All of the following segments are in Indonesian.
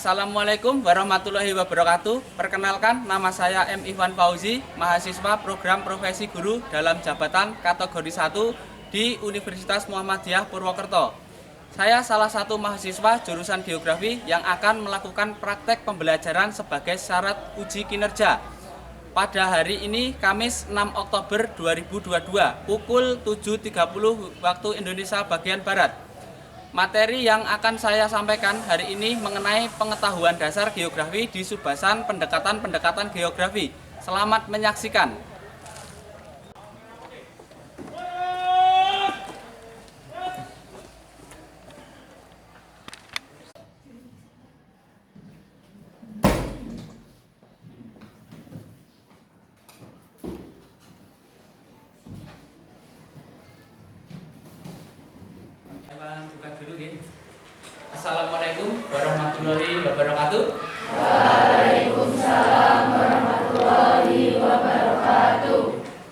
Assalamualaikum warahmatullahi wabarakatuh. Perkenalkan, nama saya M. Ivan Fauzi, mahasiswa program profesi guru dalam jabatan kategori 1 di Universitas Muhammadiyah Purwokerto. Saya salah satu mahasiswa jurusan geografi yang akan melakukan praktek pembelajaran sebagai syarat uji kinerja. Pada hari ini, Kamis 6 Oktober 2022, pukul 7.30 waktu Indonesia bagian Barat. Materi yang akan saya sampaikan hari ini mengenai pengetahuan dasar geografi di Subbasan pendekatan-pendekatan geografi. Selamat menyaksikan. Buka dulu ya. Assalamualaikum warahmatullahi wabarakatuh. Waalaikumsalam warahmatullahi wabarakatuh.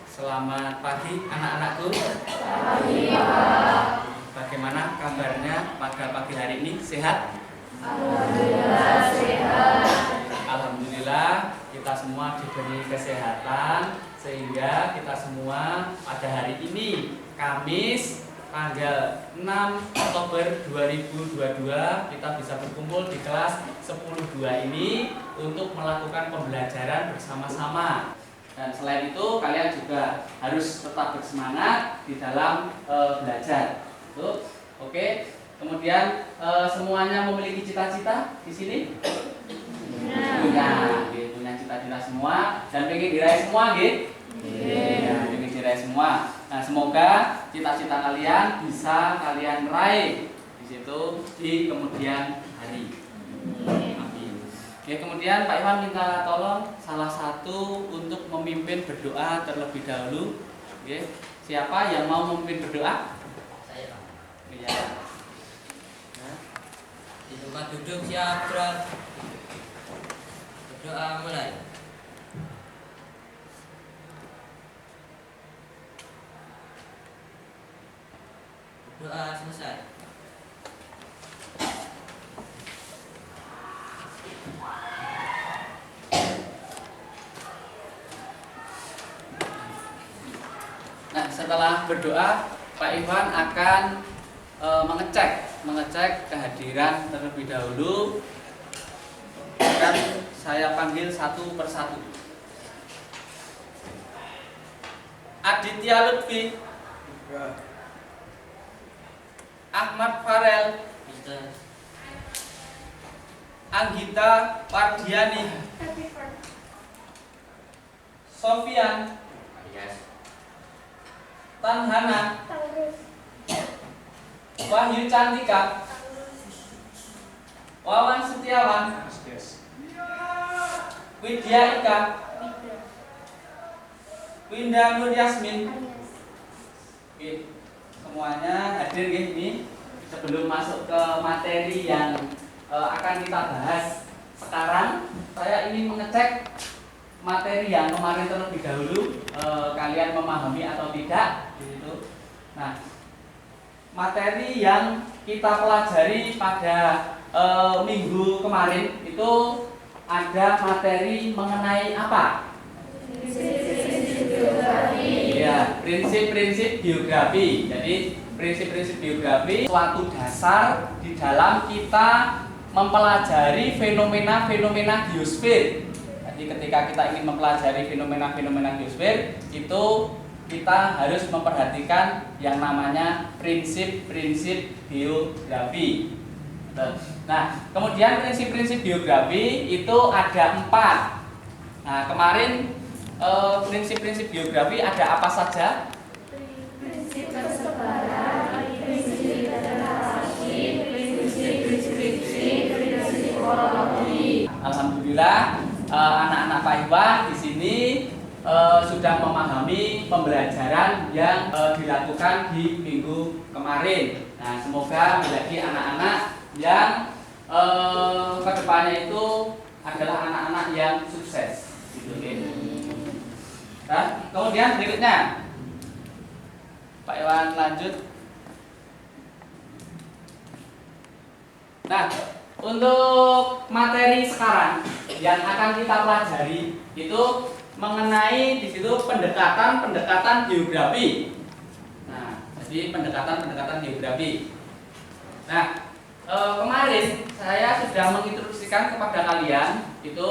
Selamat pagi anak-anakku. Pagi Pak. Bagaimana kabarnya pada pagi hari ini? Sehat? Alhamdulillah sehat. Alhamdulillah kita semua diberi kesehatan sehingga kita semua pada hari ini Kamis tanggal 6 Oktober 2022 kita bisa berkumpul di kelas 10.2 ini untuk melakukan pembelajaran bersama-sama. Dan selain itu kalian juga harus tetap bersemangat di dalam belajar. Tuh, oke. Kemudian semuanya memiliki cita-cita di sini? Punya cita-cita semua dan pengen diraih semua, gitu? Ya, pengen diraih semua. Nah, semoga cita-cita kalian bisa kalian raih di situ di kemudian hari. Amin. Oke, kemudian Pak Iwan minta tolong salah satu untuk memimpin berdoa terlebih dahulu. Oke, siapa yang mau memimpin berdoa? Saya Pak. Iya. Nah, Di tempat duduk siap gerak. Berdoa mulai. Berdoa selesai. Nah, setelah berdoa, Pak Iwan akan mengecek kehadiran terlebih dahulu. Dan saya panggil satu persatu. Aditya Lutfi, Ahmad Farel, Mister. Anggita Wardiani, Sofian, Yes. Tanhana, Wahyu Cantika, Wawan Setiawan, Widya Ika, Winda Nur Yasmin. Oke, semuanya hadir ya ini. Sebelum masuk ke materi yang akan kita bahas sekarang, saya ingin mengecek materi yang kemarin terlebih dahulu. Kalian memahami atau tidak? Gitu. Nah, materi yang kita pelajari pada minggu kemarin itu ada materi mengenai apa? Ya, prinsip-prinsip geografi. Jadi prinsip-prinsip geografi suatu dasar di dalam kita mempelajari fenomena-fenomena geosfer. Jadi ketika kita ingin mempelajari fenomena-fenomena geosfer, itu kita harus memperhatikan yang namanya prinsip-prinsip geografi. Nah, kemudian prinsip-prinsip geografi itu ada 4. Nah, kemarin prinsip-prinsip geografi ada apa saja? Prinsip persebaran, prinsip relasi, prinsip deskripsi, prinsip kronologi. Alhamdulillah, anak-anak Pak Iwan di sini sudah memahami pembelajaran yang dilakukan di minggu kemarin. Nah, semoga menjadi anak-anak yang kedepannya itu adalah anak-anak yang sukses. Gitu, Nah, kemudian berikutnya Pak Iwan lanjut. Nah, Untuk materi sekarang yang akan kita pelajari itu mengenai di situ pendekatan geografi. Nah, jadi pendekatan geografi. Nah, kemarin saya sudah menginstruksikan kepada kalian itu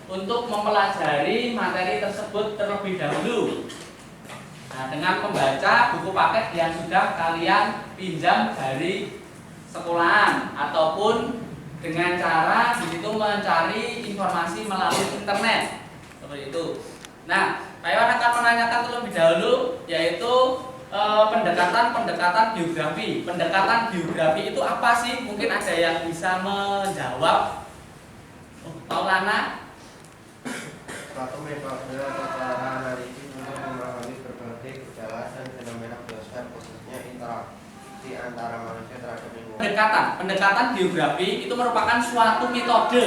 untuk mempelajari materi tersebut terlebih dahulu. Nah, dengan membaca buku paket yang sudah kalian pinjam dari sekolahan ataupun dengan cara di situ mencari informasi melalui internet seperti itu. Nah, Pak Iwan akan menanyakan terlebih dahulu yaitu pendekatan geografi. Pendekatan geografi itu apa sih? Mungkin ada yang bisa menjawab. Maulana? Suatu metode atau cara analisis untuk memahami berbagai gejala dan fenomena biosfer, khususnya interaksi antara manusia terhadap lingkungan. Pendekatan geografi itu merupakan suatu metode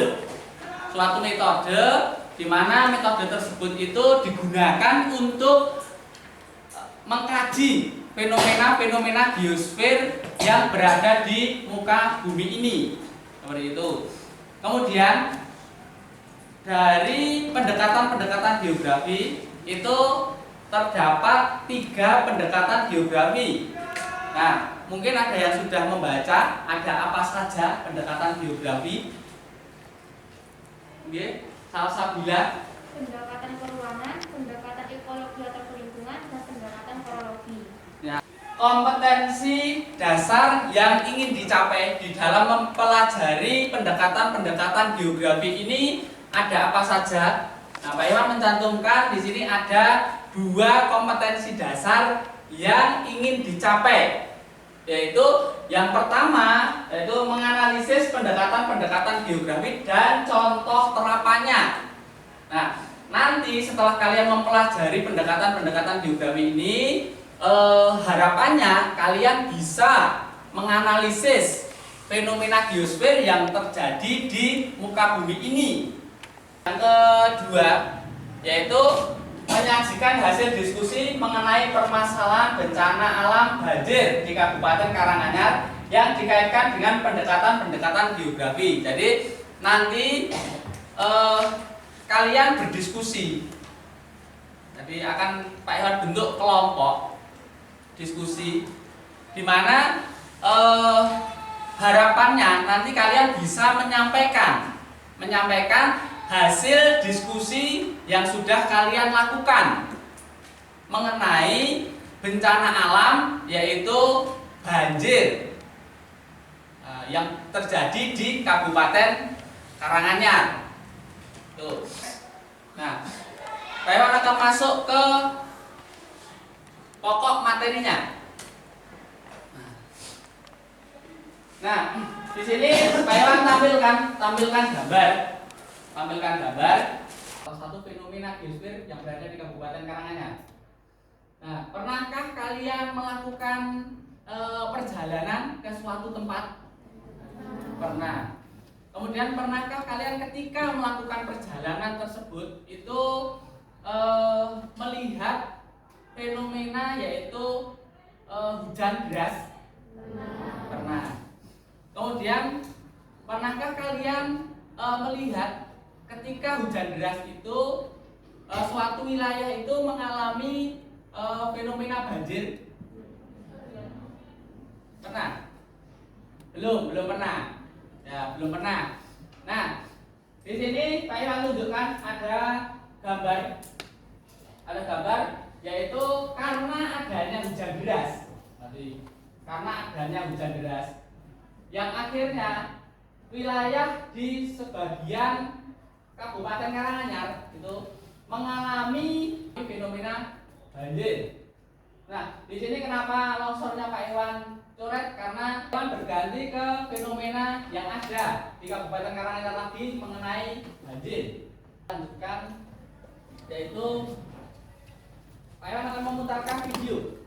di mana metode tersebut itu digunakan untuk mengkaji fenomena geosfer yang berada di muka bumi ini seperti itu. Kemudian dari pendekatan geografi itu terdapat 3 pendekatan geografi. Nah, mungkin ada yang sudah membaca ada apa saja pendekatan geografi. Oke, Salsabila. Pendekatan peruangan, pendekatan ekologi atau lingkungan, dan pendekatan korologi. Kompetensi dasar yang ingin dicapai di dalam mempelajari pendekatan geografi ini ada apa saja? Nah, Pak Iwan mencantumkan di sini ada 2 kompetensi dasar yang ingin dicapai, yaitu yang pertama yaitu menganalisis pendekatan geografi dan contoh terapannya. Nah, nanti setelah kalian mempelajari pendekatan geografi ini, harapannya kalian bisa menganalisis fenomena geosfer yang terjadi di muka bumi ini. Yang kedua yaitu menyajikan hasil diskusi mengenai permasalahan bencana alam banjir di Kabupaten Karanganyar yang dikaitkan dengan pendekatan geografi. Jadi nanti kalian berdiskusi. Jadi akan Pak Iwan bentuk kelompok diskusi di mana harapannya nanti kalian bisa menyampaikan hasil diskusi yang sudah kalian lakukan mengenai bencana alam yaitu banjir yang terjadi di Kabupaten Karanganyar. Tuh. Nah, Pak Iwan akan masuk ke pokok materinya. Nah, di sini Pak Iwan tampilkan gambar. Salah satu fenomena geosfer yang berada di Kabupaten Karanganyar. Nah, pernahkah kalian melakukan perjalanan ke suatu tempat? Pernah. Kemudian pernahkah kalian ketika melakukan perjalanan tersebut itu melihat fenomena yaitu hujan deras? Pernah. Kemudian pernahkah kalian melihat ketika hujan deras itu suatu wilayah itu mengalami fenomena banjir? Pernah? Belum pernah. Ya, belum pernah. Nah, di sini saya akan tunjukkan ada gambar yaitu karena adanya hujan deras. Karena adanya hujan deras yang akhirnya wilayah di sebagian Kabupaten Karanganyar itu mengalami fenomena banjir. Nah, di sini kenapa longsornya Pak Iwan coret? Karena Iwan berganti ke fenomena yang ada di Kabupaten Karanganyar lagi mengenai banjir. Lanjutkan, yaitu Pak Iwan akan memutarkan video.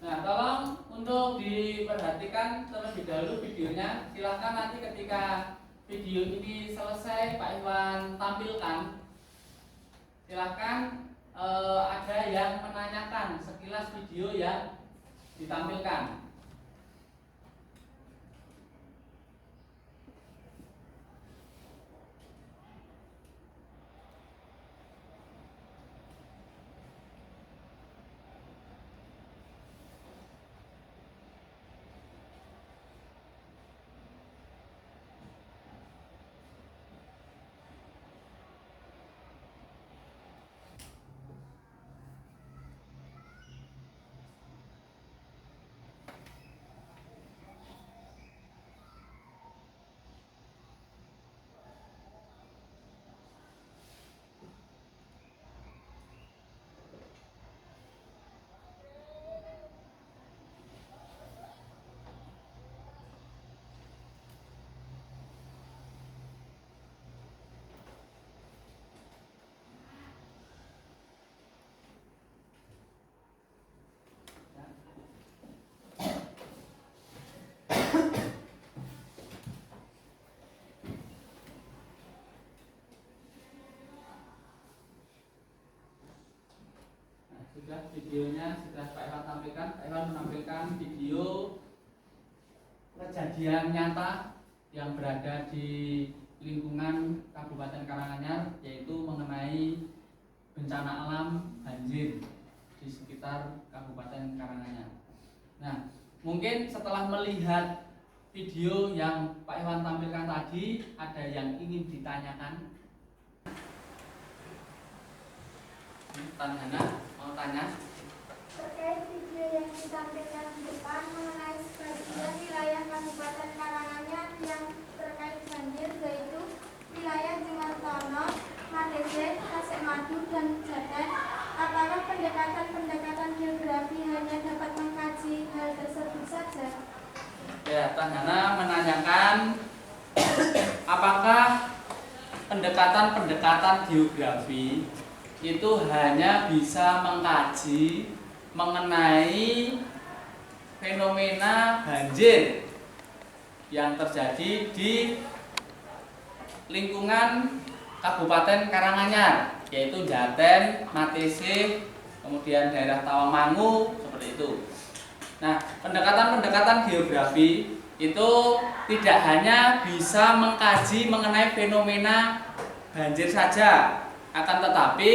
Nah, tolong untuk diperhatikan terlebih dahulu videonya. Silahkan nanti ketika video ini selesai Pak Iwan tampilkan. Silahkan ada yang menanyakan sekilas video yang ditampilkan. Sudah videonya sudah Pak Iwan tampilkan. Pak Iwan menampilkan video kejadian nyata yang berada di lingkungan Kabupaten Karanganyar, yaitu mengenai bencana alam banjir di sekitar Kabupaten Karanganyar. Nah, mungkin setelah melihat video yang Pak Iwan tampilkan tadi, ada yang ingin ditanyakan? Tanhana mau tanya? Terkait video yang ditampilkan di depan mengenai sebagian wilayah Kabupaten Karanganyar yang terkait banjir, yaitu wilayah Jimantono, Madese, Tasikmadu, dan Jaten. Apakah pendekatan geografi hanya dapat mengkaji hal tersebut saja? Ya, Tanhana menanyakan apakah pendekatan geografi itu hanya bisa mengkaji mengenai fenomena banjir yang terjadi di lingkungan Kabupaten Karanganyar, yaitu Jaten, Matese, kemudian daerah Tawamangu, seperti itu. Nah, pendekatan geografi itu tidak hanya bisa mengkaji mengenai fenomena banjir saja, akan tetapi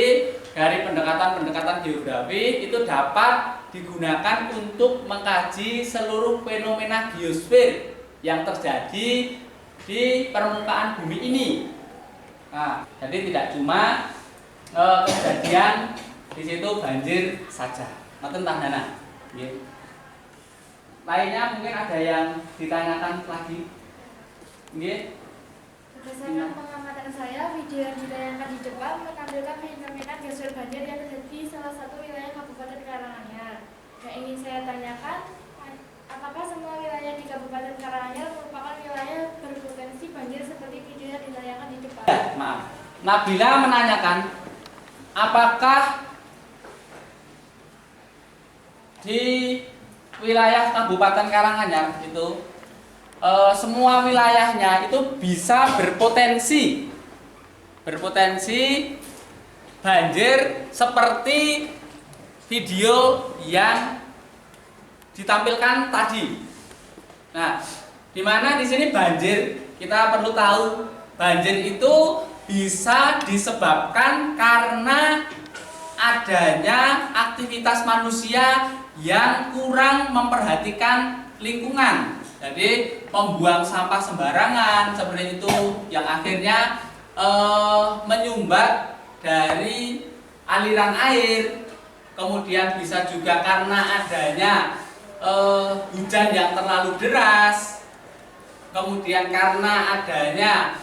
dari pendekatan geografi itu dapat digunakan untuk mengkaji seluruh fenomena geosfer yang terjadi di permukaan bumi ini. Nah, jadi tidak cuma kejadian di situ banjir saja. Ngoten Tanhana. Nggih. Lainnya mungkin ada yang ditanyakan lagi. Nggih. Berdasarkan pengamatan saya, video yang ditayangkan di depan menampilkan fenomena geser banjir yang terjadi di salah satu wilayah Kabupaten Karanganyar. Yang ingin saya tanyakan, apakah semua wilayah di Kabupaten Karanganyar merupakan wilayah berpotensi banjir seperti video yang ditayangkan di depan? Maaf, Nabila menanyakan apakah di wilayah Kabupaten Karanganyar itu semua wilayahnya itu bisa berpotensi banjir seperti video yang ditampilkan tadi. Nah, di mana di sini banjir? Kita perlu tahu banjir itu bisa disebabkan karena adanya aktivitas manusia yang kurang memperhatikan lingkungan. Jadi membuang sampah sembarangan seperti itu yang akhirnya menyumbat dari aliran air. Kemudian bisa juga karena adanya hujan yang terlalu deras. Kemudian karena adanya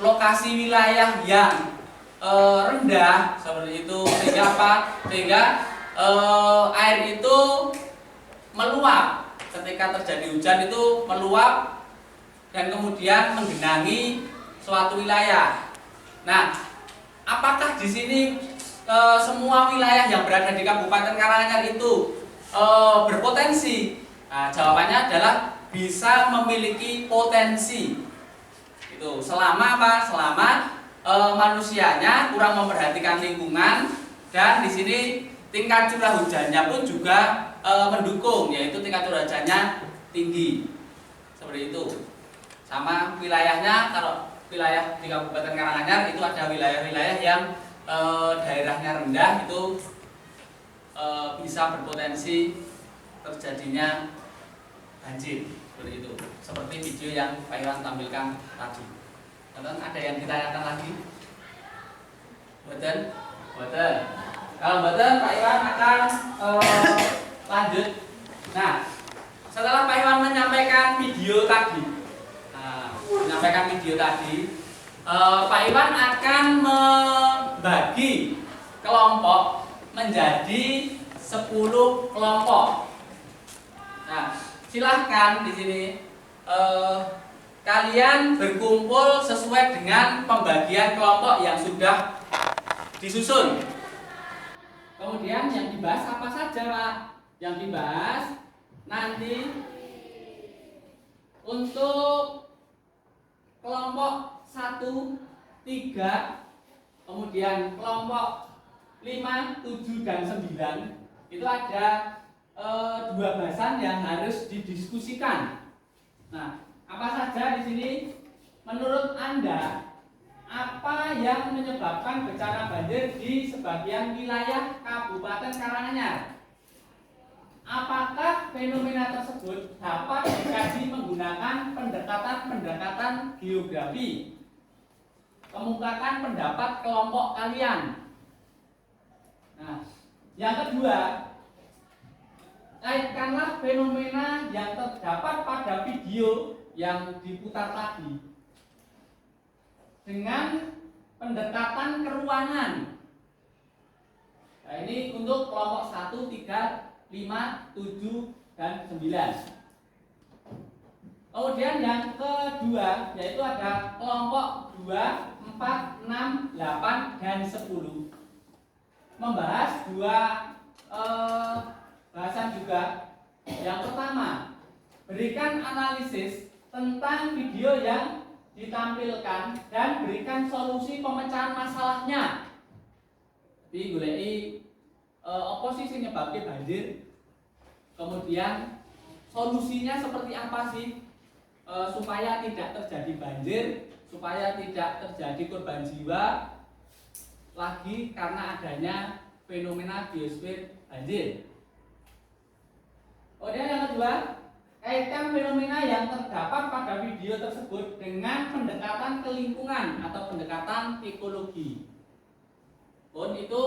lokasi wilayah yang rendah seperti itu, sehingga apa? Sehingga air itu meluap. Ketika terjadi hujan itu meluap dan kemudian menggenangi suatu wilayah. Nah, apakah di sini semua wilayah yang berada di Kabupaten Karanganyar itu berpotensi? Nah, jawabannya adalah bisa memiliki potensi. Itu selama apa? Selama manusianya kurang memperhatikan lingkungan, dan di sini tingkat curah hujannya pun juga mendukung, yaitu tingkat curah hujannya tinggi. Seperti itu. Sama wilayahnya, kalau wilayah di Kabupaten Karanganyar itu ada wilayah-wilayah yang daerahnya rendah, itu bisa berpotensi terjadinya banjir. Seperti itu. Seperti video yang Pak Iwan tampilkan tadi. Teman-teman, ada yang ditanyakan lagi? Betul? Betul. Kalau betul, Pak Iwan akan lanjut. Nah, setelah Pak Iwan menyampaikan video tadi, Pak Iwan akan membagi kelompok menjadi 10 kelompok. Nah, silahkan di sini kalian berkumpul sesuai dengan pembagian kelompok yang sudah disusun. Kemudian yang dibahas apa saja, Pak? Yang dibahas nanti untuk kelompok 1, 3, kemudian kelompok 5, 7, dan 9 itu ada 2 bahasan yang harus didiskusikan. Nah, apa saja di sini menurut Anda, apa yang menyebabkan bencana banjir di sebagian wilayah Kabupaten Karanganyar? Apakah fenomena tersebut dapat dikaji menggunakan pendekatan geografi? Kemukakan pendapat kelompok kalian. Nah, yang kedua, kaitkanlah fenomena yang terdapat pada video yang diputar tadi dengan pendekatan keruangan. Nah, ini untuk kelompok 1, 3, 5, 7, dan 9. Kemudian yang kedua yaitu ada kelompok 2, 4, 6, 8, dan 10. Membahas 2 bahasan juga. Yang pertama, berikan analisis tentang video yang ditampilkan dan berikan solusi pemecahan masalahnya. Jadi goleki oposisi nyebabke banjir. Kemudian solusinya seperti apa sih supaya tidak terjadi banjir, supaya tidak terjadi korban jiwa lagi karena adanya fenomena geosfer banjir. Kemudian yang kedua, kaitkan fenomena yang terdapat pada video tersebut dengan pendekatan ke lingkungan atau pendekatan ekologi. Pun itu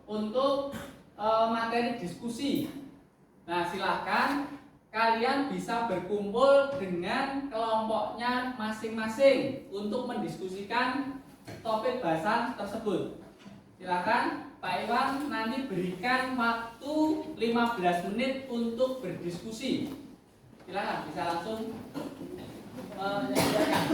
untuk materi diskusi. Nah, silahkan kalian bisa berkumpul dengan kelompoknya masing-masing untuk mendiskusikan topik bahasan tersebut. Silahkan Pak Iwan nanti berikan waktu 15 menit untuk berdiskusi. Silakan bisa langsung menyampaikan.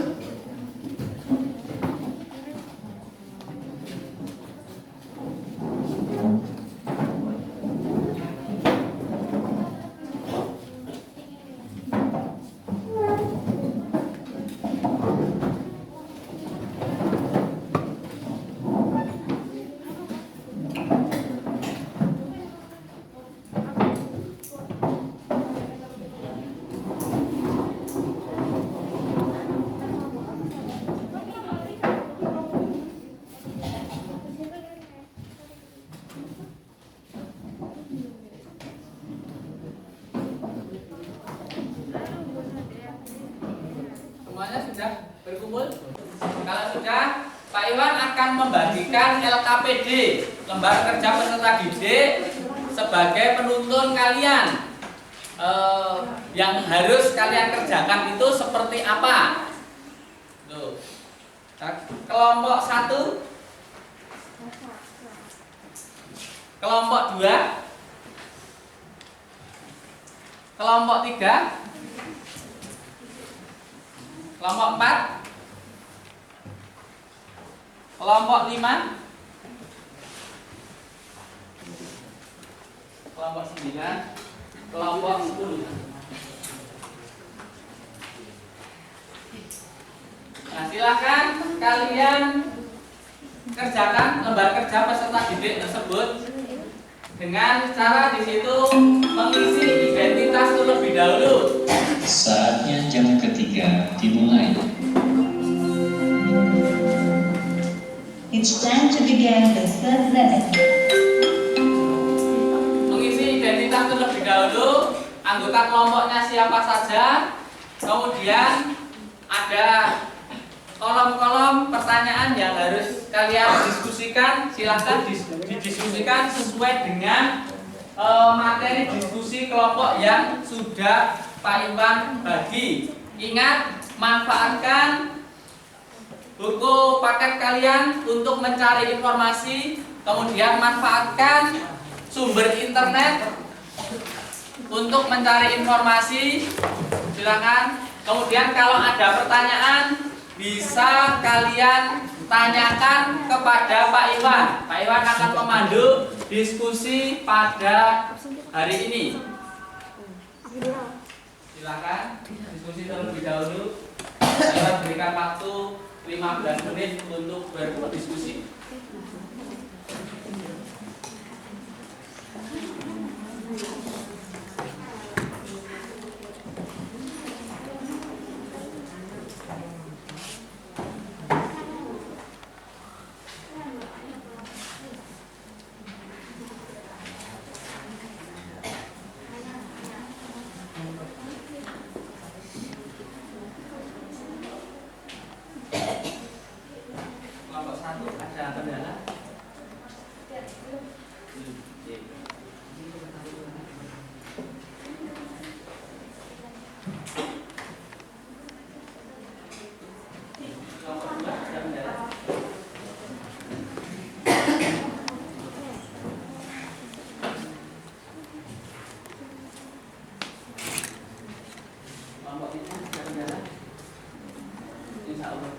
Semuanya sudah berkumpul? Kalau sudah, Pak Iwan akan membagikan LKPD, lembar kerja peserta didik, sebagai penuntun kalian. Yang harus kalian kerjakan itu seperti apa? Tuh. Kelompok 1, kelompok 2, kelompok 3, kelompok 4, kelompok 5, kelompok 9, kelompok 10. Nah, silakan kalian kerjakan lembar kerja peserta didik tersebut dengan cara di situ mengisi identitas terlebih dahulu. Saatnya jam ketiga dimulai. It's time to begin the third lesson. Mengisi identitas terlebih dahulu, anggota kelompoknya siapa saja, kemudian ada kolom-kolom pertanyaan yang harus kalian diskusikan. Silahkan didiskusikan sesuai dengan materi diskusi kelompok yang sudah Pak Iwan bagi. Ingat, manfaatkan buku paket kalian untuk mencari informasi, kemudian manfaatkan sumber internet untuk mencari informasi. Silakan. Kemudian kalau ada pertanyaan bisa kalian tanyakan kepada Pak Iwan. Pak Iwan akan memandu diskusi pada hari ini. Silakan diskusi terlebih dahulu. Pak Iwan berikan waktu 15 menit untuk berdiskusi. Kelompok 1 ada kendala? Kelompok 2 ada kendala? Kelompok ini ada kendala? Insya Allah.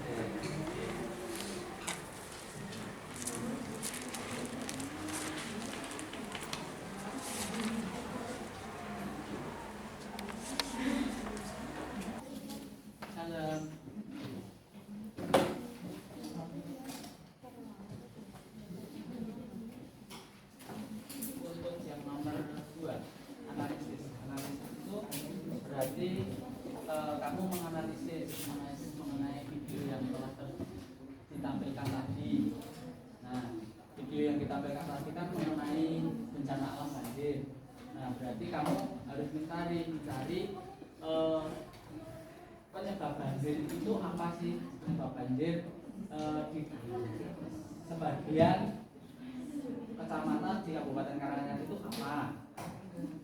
Untuk yang nomor 2, analisis. Analisis itu berarti kamu menganalisis mengenai video yang telah ditampilkan tadi. Nah, video yang ditampilkan tadi kan mengenai bencana alam banjir. Nah, berarti kamu harus mencari penyebab banjir itu apa sih? Penyebab banjir di sebagian kecamatan di Kabupaten Karanganyar itu apa?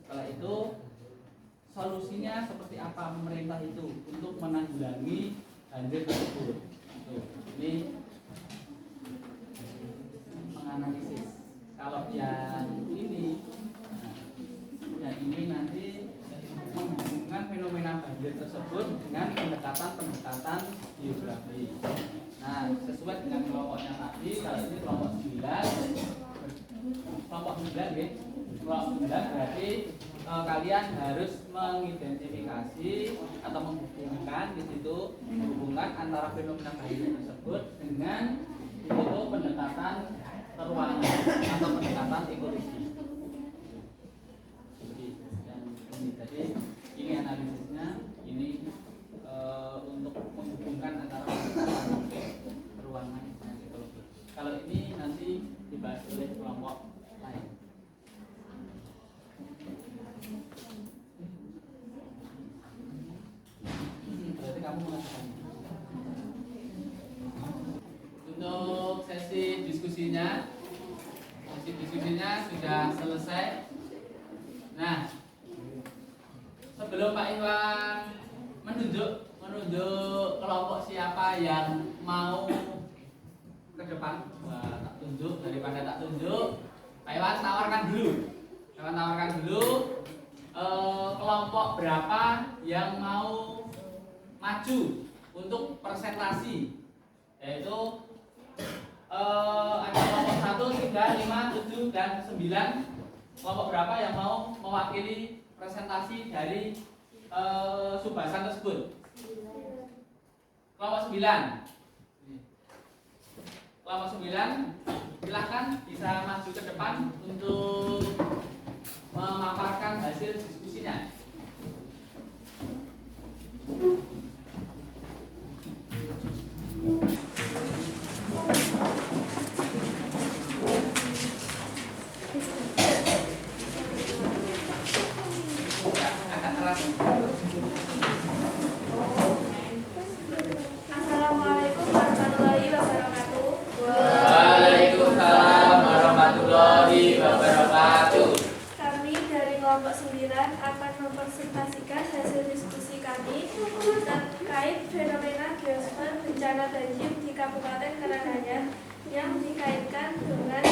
Setelah itu solusinya seperti apa pemerintah itu untuk menanggulangi banjir tersebut. Ini menganalisis. Kalau yang ini, yang ini nanti menghubungkan fenomena banjir tersebut dengan pendekatan geografi. Nah, sesuai dengan kelompoknya tadi, kalau ini kelompok 9, kelompok 9 ya. Kelompok 9 berarti kalian harus mengidentifikasi atau menghubungkan di situ, menghubungkan antara fenomena banjir tersebut dengan itu pendekatan keruangan atau pendekatan ekologi. Jadi ini analisisnya, ini untuk menghubungkan antara pendekatan keruangan dan ekologi. Kalau ini nanti dibahas oleh kelompok lain. Berarti kamu mengatakan untuk sesi diskusinya sudah selesai. Nah, sebelum Pak Iwan menunjuk kelompok siapa yang mau ke depan, tak tunjuk, daripada tak tunjuk, Pak Iwan tawarkan dulu kelompok berapa yang mau maju untuk presentasi, yaitu ada kelompok 1, 3, 5, 7, dan 9. Kelompok berapa yang mau mewakili presentasi dari subbahasan tersebut? Kelompok 9. Kelompok 9, silahkan bisa maju ke depan untuk memaparkan hasil diskusinya. Agak keras. Assalamualaikum warahmatullahi wabarakatuh. Waalaikumsalam warahmatullahi wabarakatuh. Kami dari kelompok 9 akan mempresentasikan hasil diskusi kami terkait fenomena geosfer bencana banjir di Kabupaten Karanganyar yang dikaitkan dengan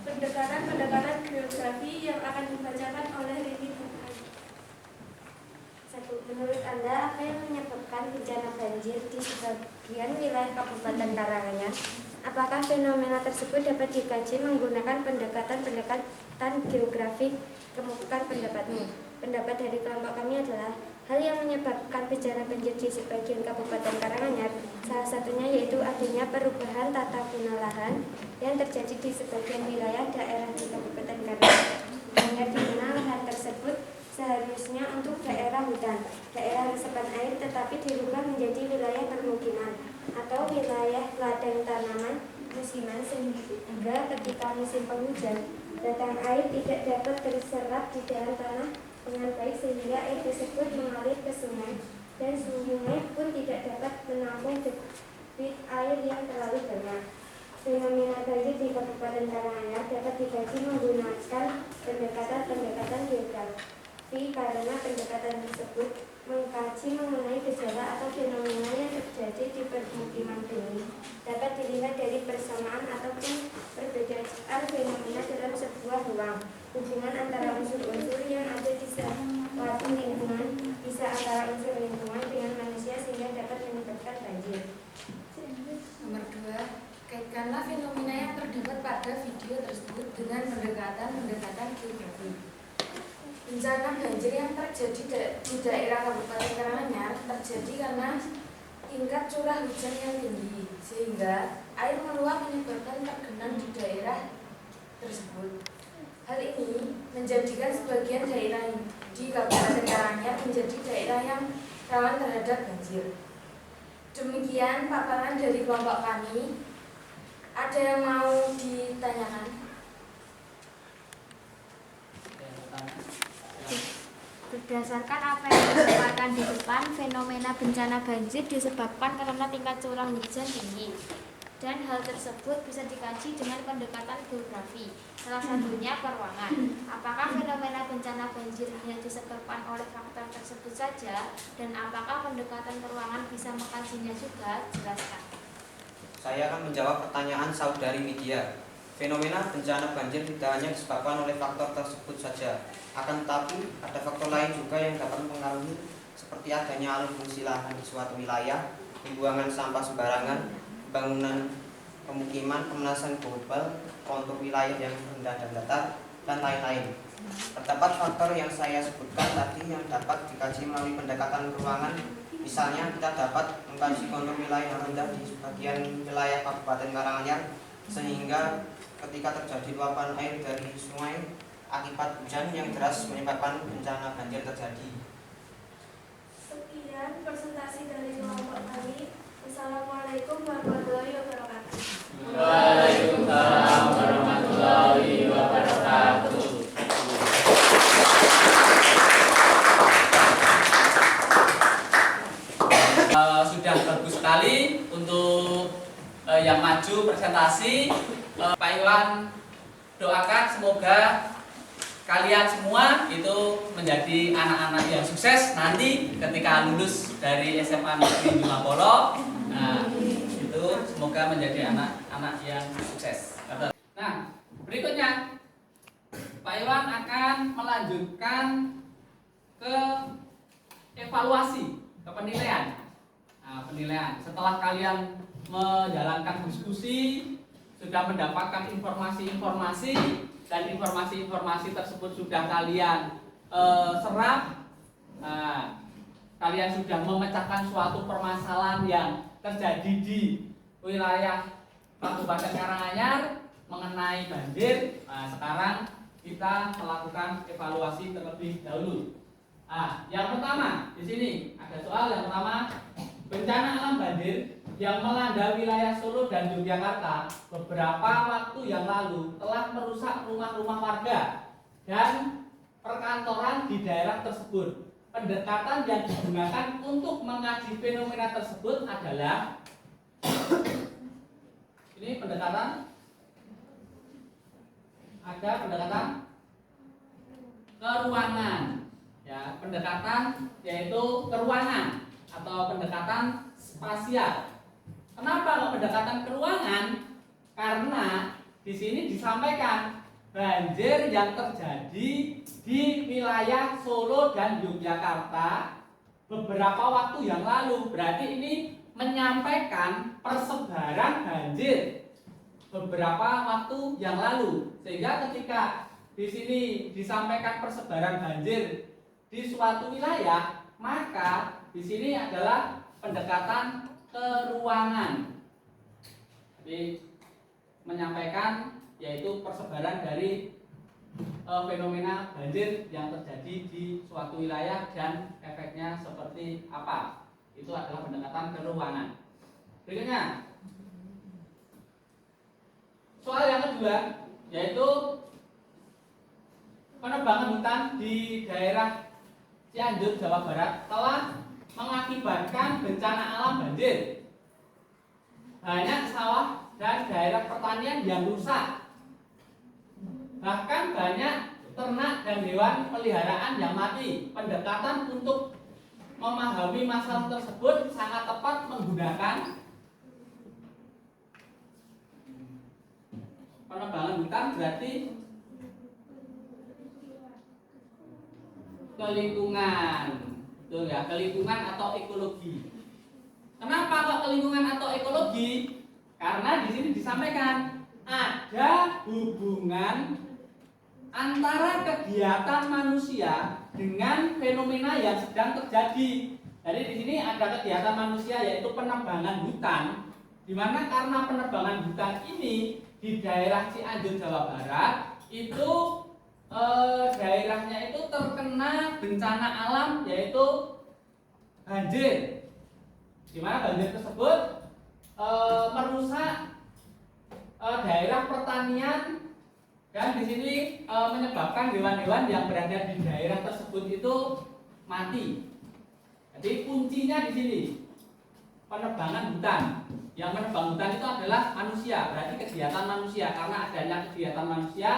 pendekatan geografi yang akan dibacakan oleh Rini Burhan. 1. Menurut Anda, apa yang menyebabkan bencana banjir di sebagian wilayah Kabupaten Karanganyar? Apakah fenomena tersebut dapat dikaji menggunakan pendekatan geografik? Kemukakan pendapatmu. Pendapat dari kelompok kami adalah hal yang menyebabkan bencana banjir di sebagian Kabupaten Karanganyar salah satunya yaitu adanya perubahan tata guna lahan yang terjadi di sebagian wilayah daerah di Kabupaten Karanganyar di mana lahan tersebut seharusnya untuk daerah hutan, daerah resapan air tetapi dirubah menjadi wilayah permukiman atau wilayah ladang tanaman musiman sehingga ketika musim penghujan datang air tidak dapat terserap di dalam tanah dengan baik sehingga air tersebut mengalir ke sungai dan sungai pun tidak dapat menampung debit air yang terlalu banyak. Fenomena banjir di Kabupaten Karanganyar dapat dikaji menggunakan pendekatan geografi karena pendekatan tersebut mengkaji mengenai gejala atau fenomena yang terjadi di permukiman bumi. Dapat dilihat dari persamaan ataupun perbedaan fenomena dalam sebuah ruang. Hubungan antara unsur-unsur yang ada di suatu lingkungan bisa antara unsur lingkungan dengan manusia sehingga dapat menyebabkan banjir. Nomor 2, kaitkanlah fenomena yang terdapat pada video tersebut dengan pendekatan geografi. Bencana banjir yang terjadi di daerah Kabupaten Karanganyar terjadi karena tingkat curah hujan yang tinggi, sehingga air meluap menyebabkan tergenang di daerah tersebut. Hal ini menjadikan sebagian daerah di Kabupaten Karanganyar menjadi daerah yang rawan terhadap banjir. Demikian paparan dari kelompok kami. Ada yang mau ditanyakan? Berdasarkan apa yang disampaikan di depan, fenomena bencana banjir disebabkan karena tingkat curah hujan tinggi. Dan hal tersebut bisa dikaji dengan pendekatan geografi, salah satunya peruangan. Apakah fenomena bencana banjir hanya disebabkan oleh faktor tersebut saja? Dan apakah pendekatan peruangan bisa mengkajinya juga? Jelaskan. Saya akan menjawab pertanyaan saudari media. Fenomena bencana banjir tidak hanya disebabkan oleh faktor tersebut saja, akan tetapi ada faktor lain juga yang dapat mempengaruhi, seperti adanya alur fungsi lahan di suatu wilayah, pembuangan sampah sembarangan, pembangunan pemukiman, pemanasan global untuk wilayah yang rendah dan datar, dan lain-lain. Terdapat faktor yang saya sebutkan tadi yang dapat dikaji melalui pendekatan ruangan. Misalnya kita dapat mengkaji kontur wilayah yang rendah di sebagian wilayah Kabupaten Karanganyar, sehingga ketika terjadi luapan air dari sungai akibat hujan yang deras menyebabkan bencana banjir terjadi. Sekian presentasi dari kelompok kami. Assalamualaikum warahmatullahi wabarakatuh. Waalaikumsalam warahmatullahi wabarakatuh. Sudah bagus sekali untuk yang maju presentasi. Pak Iwan doakan semoga kalian semua itu menjadi anak-anak yang sukses nanti ketika lulus dari SMA Negeri Jumapolo. Nah, itu semoga menjadi anak-anak yang sukses. Nah, berikutnya Pak Iwan akan melanjutkan ke evaluasi, ke penilaian. Nah, penilaian setelah kalian menjalankan diskusi, sudah mendapatkan informasi-informasi dan informasi-informasi tersebut sudah kalian serap. Nah, kalian sudah memecahkan suatu permasalahan yang terjadi di wilayah Kabupaten Karanganyar mengenai banjir. Nah, sekarang kita melakukan evaluasi terlebih dahulu. Nah, yang pertama di sini ada soal yang pertama, bencana alam banjir yang melanda wilayah Solo dan Yogyakarta beberapa waktu yang lalu telah merusak rumah-rumah warga dan perkantoran di daerah tersebut. Pendekatan yang digunakan untuk mengaji fenomena tersebut adalah ini pendekatan, ada pendekatan keruangan, ya, pendekatan yaitu keruangan atau pendekatan spasial. Kenapa kok pendekatan keruangan? Karena di sini disampaikan banjir yang terjadi di wilayah Solo dan Yogyakarta beberapa waktu yang lalu. Berarti ini menyampaikan persebaran banjir beberapa waktu yang lalu. Sehingga ketika di sini disampaikan persebaran banjir di suatu wilayah, maka di sini adalah pendekatan keruangan. Jadi menyampaikan yaitu persebaran dari fenomena banjir yang terjadi di suatu wilayah dan efeknya seperti apa. Itu adalah pendekatan keruangan. Berikutnya, soal yang kedua yaitu penebangan hutan di daerah Cianjur, Jawa Barat telah mengakibatkan bencana alam banjir. Banyak sawah dan daerah pertanian yang rusak. Bahkan banyak ternak dan hewan peliharaan yang mati. Pendekatan untuk memahami masalah tersebut sangat tepat menggunakan penebangan hutan, berarti kelingkungan, betul ya, kelingkungan atau ekologi. Kenapa kok kelingkungan atau ekologi? Karena di sini disampaikan ada hubungan antara kegiatan manusia dengan fenomena yang sedang terjadi. Jadi di sini ada kegiatan manusia yaitu penebangan hutan, di mana karena penebangan hutan ini di daerah Cianjur, Jawa Barat itu daerahnya itu terkena bencana alam yaitu banjir, di mana banjir tersebut merusak daerah pertanian dan di sini menyebabkan hewan-hewan yang berada di daerah tersebut itu mati. Jadi kuncinya di sini penebangan hutan. Yang menebang hutan itu adalah manusia, berarti kegiatan manusia. Karena adanya kegiatan manusia,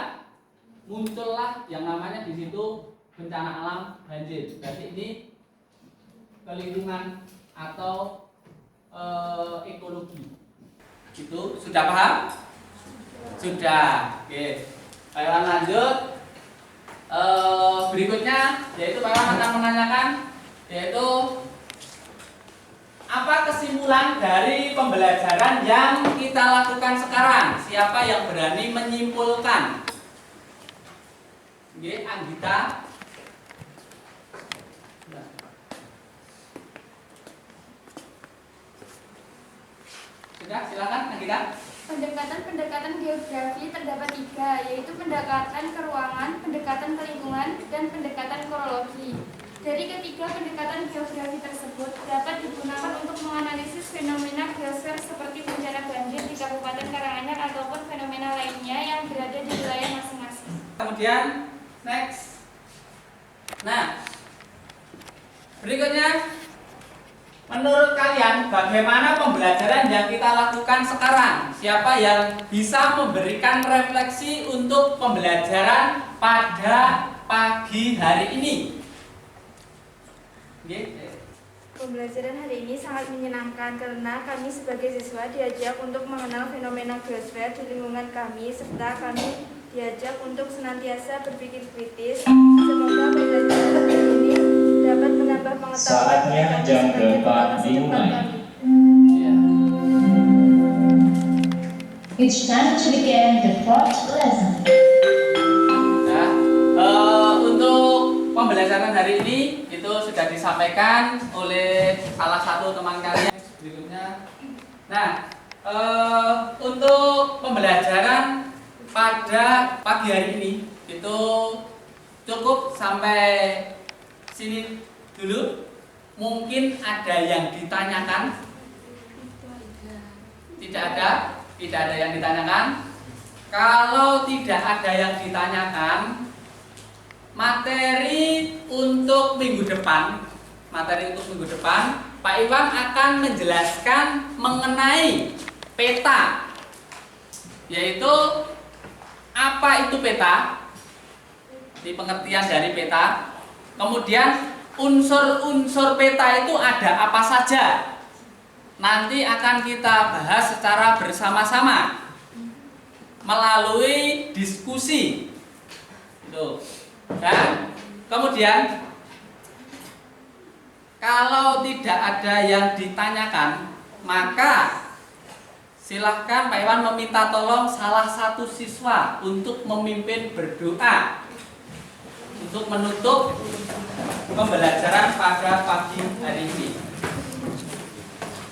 muncullah yang namanya di situ bencana alam banjir. Berarti ini kelingkungan atau ekologi. Itu sudah paham? Sudah. Oke. Baiklah, lanjut. Berikutnya yaitu Pak Iwan akan menanyakan yaitu apa kesimpulan dari pembelajaran yang kita lakukan sekarang? Siapa yang berani menyimpulkan? Oke, Anggita. Sudah, silakan Anggita. Pendekatan geografi terdapat 3, yaitu pendekatan keruangan, pendekatan kelingkungan, dan pendekatan korologi. Dari ketiga pendekatan geografi tersebut dapat digunakan untuk menganalisis fenomena geosfer seperti bencana banjir di Kabupaten Karanganyar ataupun fenomena lainnya yang berada di wilayah masing-masing. Kemudian next. Nah, berikutnya, menurut kalian bagaimana pembelajaran yang kita lakukan sekarang? Siapa yang bisa memberikan refleksi untuk pembelajaran pada pagi hari ini? Pembelajaran hari ini sangat menyenangkan karena kami sebagai siswa diajak untuk mengenal fenomena geosfer di lingkungan kami serta kami diajak untuk senantiasa berpikir kritis. Semoga pembelajaran hari ini dapat menambah pengetahuan. Saatnya jam keempat dimulai. It's time to begin the fourth lesson. Nah, untuk pembelajaran pembelajaran hari ini itu sudah disampaikan oleh salah satu teman kalian berikutnya. Nah, untuk pembelajaran pada pagi hari ini itu cukup sampai sini dulu. Mungkin ada yang ditanyakan? Tidak ada yang ditanyakan. Kalau tidak ada yang ditanyakan, materi untuk minggu depan, Pak Iwan akan menjelaskan mengenai peta, yaitu apa itu peta, di pengertian dari peta, kemudian unsur-unsur peta itu ada apa saja. Nanti akan kita bahas secara bersama-sama melalui diskusi. Dan kemudian kalau tidak ada yang ditanyakan, maka silahkan Pak Iwan meminta tolong salah satu siswa untuk memimpin berdoa untuk menutup pembelajaran pada pagi hari ini.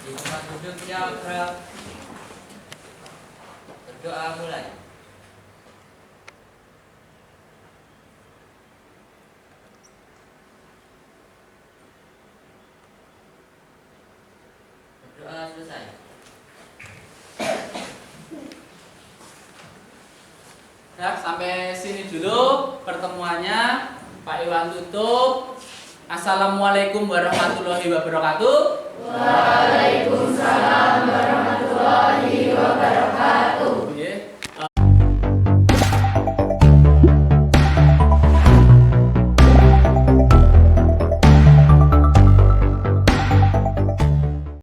Di tempat duduk siap gerak. Berdoa mulai. Berdoa selesai. Ya, sampai sini dulu pertemuannya. Pak Iwan tutup. Assalamualaikum warahmatullahi wabarakatuh. Waalaikumsalam warahmatullahi wabarakatuh.